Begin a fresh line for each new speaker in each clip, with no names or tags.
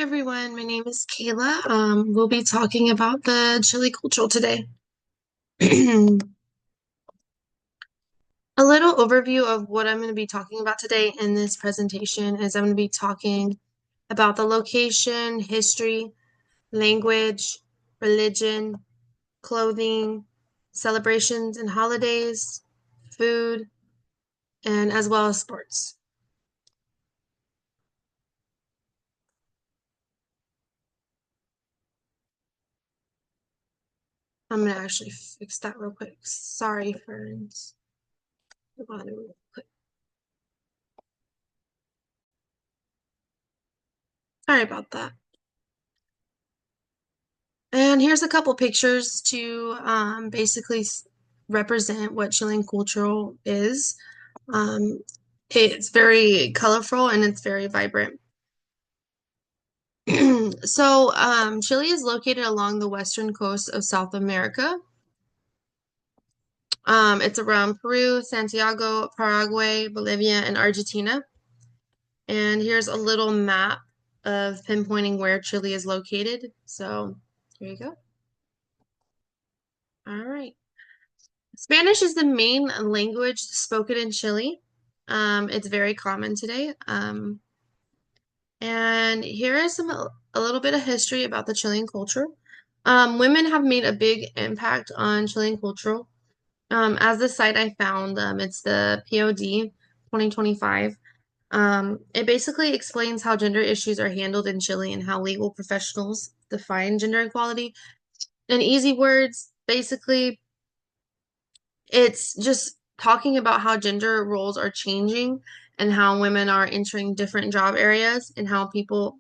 Everyone, my name is Kayla. We'll be talking about the Chile Cultural today. A little overview of what I'm going to be talking about today in this presentation is I'm going to be talking about the location, history, language, religion, clothing, celebrations and holidays, food, and as well as sports. I'm going to actually fix that real quick. Sorry, friends. Hold on real quick. Sorry about that. And here's a couple pictures to basically represent what Chilean cultural is. Um, it's very colorful and it's very vibrant. Chile is located along the western coast of South America. It's around Peru, Santiago, Paraguay, Bolivia, and Argentina. And here's a little map of pinpointing where Chile is located. So here you go. All right. Spanish is the main language spoken in Chile. It's very common today. And here is a little bit of history about the Chilean culture. Women have made a big impact on Chilean culture. As the site I found, it's the POD 2025. It basically explains how gender issues are handled in Chile and how legal professionals define gender equality. In easy words, basically, it's just talking about how gender roles are changing and how women are entering different job areas and how people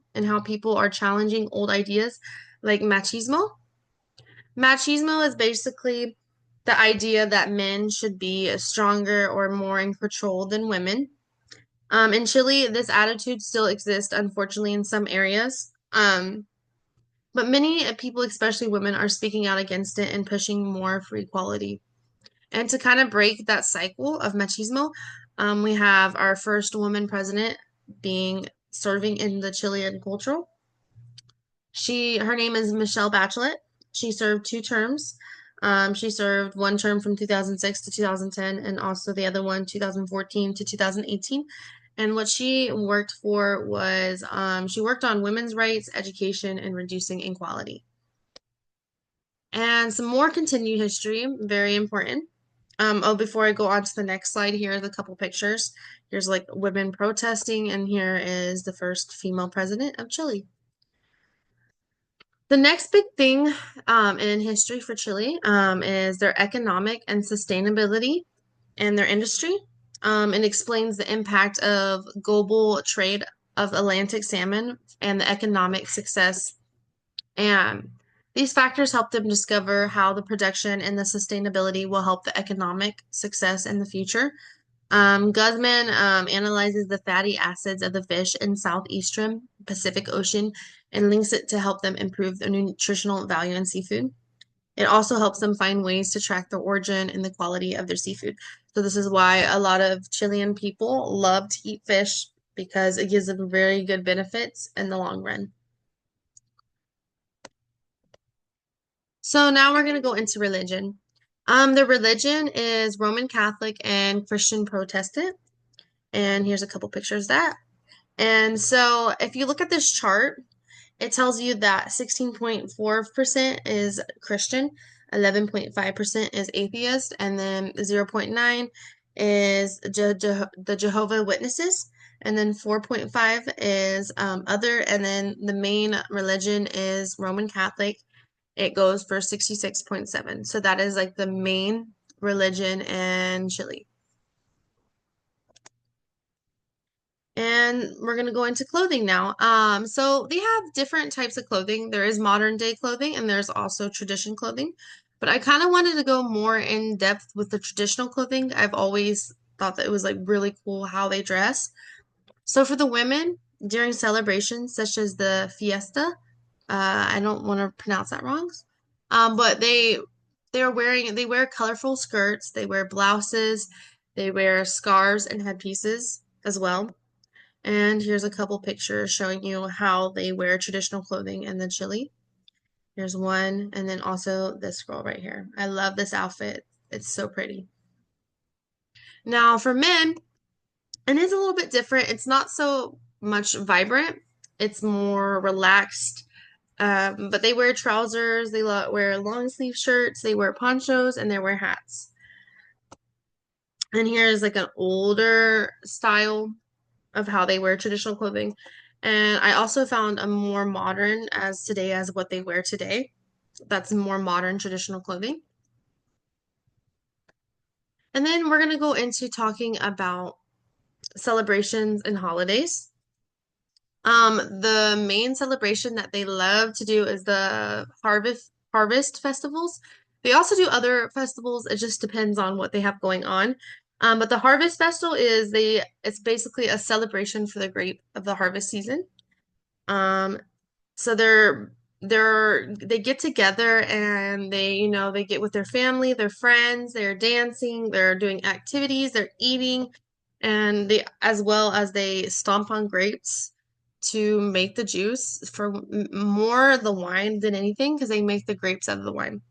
are challenging old ideas like machismo. Machismo is basically the idea that men should be stronger or more in control than women. In Chile, this attitude still exists, unfortunately, in some areas. But many people, especially women, are speaking out against it and pushing more for equality. And to kind of break that cycle of machismo, we have our first woman president being serving in the Chilean cultural. Her name is Michelle Bachelet. She served 2 terms. She served one term from 2006 to 2010, and also the other one 2014 to 2018. And what she worked for was she worked on women's rights, education, and reducing inequality. And some more continued history, very important. Before I go on to the next slide, here's a couple pictures. Here's like women protesting, and here is the first female president of Chile. The next big thing in history for Chile is their economic and sustainability and their industry. It explains the impact of global trade of Atlantic salmon and the economic success. And these factors help them discover how the production and the sustainability will help the economic success in the future. Guzman analyzes the fatty acids of the fish in southeastern Pacific Ocean and links it to help them improve the nutritional value in seafood. It also helps them find ways to track the origin and the quality of their seafood. So this is why a lot of Chilean people love to eat fish because it gives them very good benefits in the long run. So now we're going to go into religion. The religion is Roman Catholic and Christian Protestant. And here's a couple pictures of that. And so if you look at this chart, it tells you that 16.4% is Christian, 11.5% is atheist, and then 0.9 is the Jehovah Witnesses, and then 4.5 is other, and then the main religion is Roman Catholic. It goes for 66.7. So that is like the main religion in Chile. And we're going to go into clothing now. So they have different types of clothing. There is modern day clothing and there's also tradition clothing. But I kind of wanted to go more in depth with the traditional clothing. I've always thought that it was like really cool how they dress. So for the women, during celebrations such as the fiesta, I don't want to pronounce that wrong. But they wear colorful skirts, they wear blouses, they wear scarves and headpieces as well. And here's a couple pictures showing you how they wear traditional clothing in the Chile. Here's one, and then also this girl right here. I love this outfit. It's so pretty. Now for men, and it's a little bit different. It's not so much vibrant. It's more relaxed. But they wear trousers, they wear long sleeve shirts, they wear ponchos, and they wear hats. And here's like an older style of how they wear traditional clothing. And I also found a more modern as today as what they wear today. That's more modern traditional clothing. And then we're going to go into talking about celebrations and holidays. The main celebration that they love to do is the harvest festivals. They also do other festivals. It just depends on what they have going on. But the harvest festival it's basically a celebration for the grape of the harvest season. Um, so they get together and they get with their family, their friends, they're dancing, they're doing activities, they're eating, and they as well as they stomp on grapes to make the juice for more the wine than anything because they make the grapes out of the wine.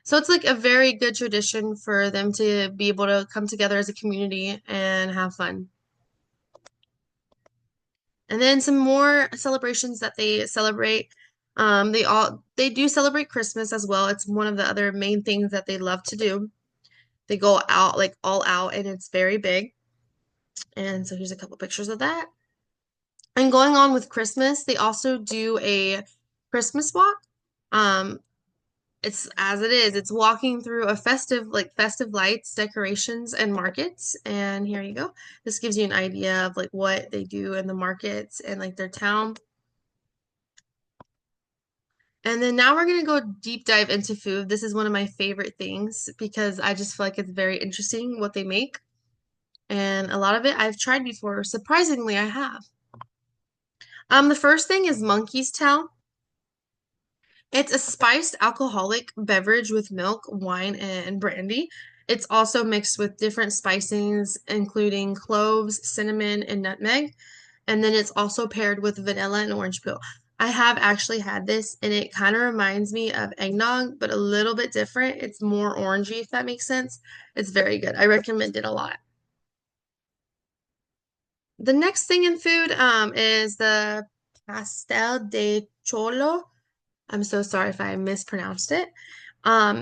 So it's like a very good tradition for them to be able to come together as a community and have fun. And then some more celebrations that they celebrate. They do celebrate Christmas as well. It's one of the other main things that they love to do. They go out like all out and it's very big. And so here's a couple pictures of that. And going on with Christmas, they also do a Christmas walk. Um, it's as it is. It's walking through a festive lights, decorations, and markets. And here you go. This gives you an idea of like what they do in the markets and like their town. And then now we're going to go deep dive into food. This is one of my favorite things because I just feel like it's very interesting what they make. And a lot of it I've tried before. Surprisingly, I have. The first thing is monkey's tail. It's a spiced alcoholic beverage with milk, wine, and brandy. It's also mixed with different spicings, including cloves, cinnamon, and nutmeg. And then it's also paired with vanilla and orange peel. I have actually had this, and it kind of reminds me of eggnog, but a little bit different. It's more orangey, if that makes sense. It's very good. I recommend it a lot. The next thing in food is the pastel de cholo. I'm so sorry if I mispronounced it.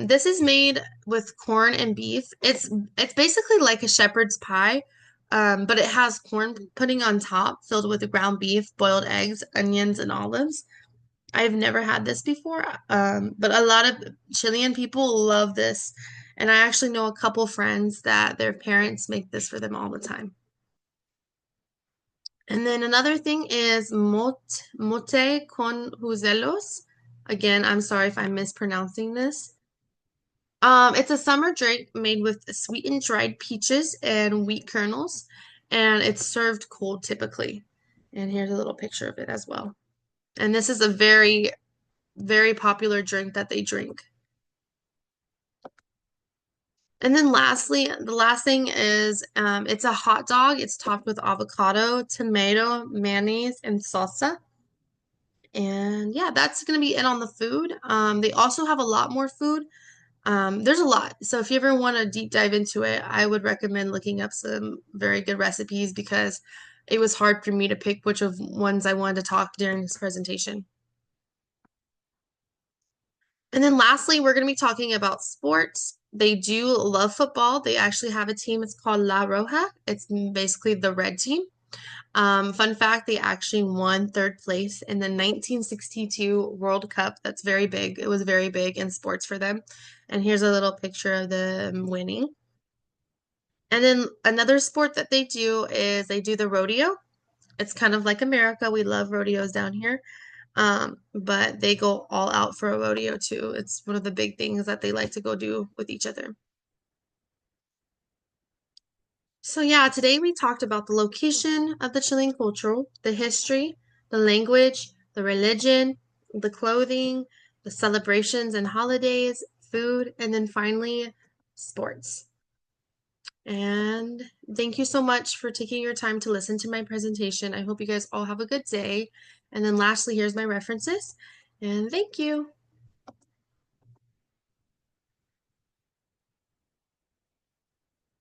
This is made with corn and beef. It's basically like a shepherd's pie, but it has corn pudding on top, filled with ground beef, boiled eggs, onions, and olives. I've never had this before, but a lot of Chilean people love this, and I actually know a couple friends that their parents make this for them all the time. And then another thing is mote con huzelos. Again, I'm sorry if I'm mispronouncing this. It's a summer drink made with sweetened dried peaches and wheat kernels, and it's served cold typically. And here's a little picture of it as well. And this is a very, very popular drink that they drink. And then lastly, the last thing is it's a hot dog. It's topped with avocado, tomato, mayonnaise, and salsa. And yeah, that's going to be it on the food. They also have a lot more food. There's a lot. So if you ever want to deep dive into it, I would recommend looking up some very good recipes because it was hard for me to pick which of ones I wanted to talk during this presentation. And then lastly, we're going to be talking about sports. They do love football. They actually have a team. It's called La Roja. It's basically the red team. Fun fact, they actually won third place in the 1962 World Cup. That's very big. It was very big in sports for them. And here's a little picture of them winning. And then another sport that they do is they do the rodeo. It's kind of like America. We love rodeos down here. But they go all out for a rodeo too. It's one of the big things that they like to go do with each other. So yeah, today we talked about the location of the Chilean culture, the history, the language, the religion, the clothing, the celebrations and holidays, food, and then finally sports. And thank you so much for taking your time to listen to my presentation. I hope you guys all have a good day. And then lastly, here's my references. And thank you.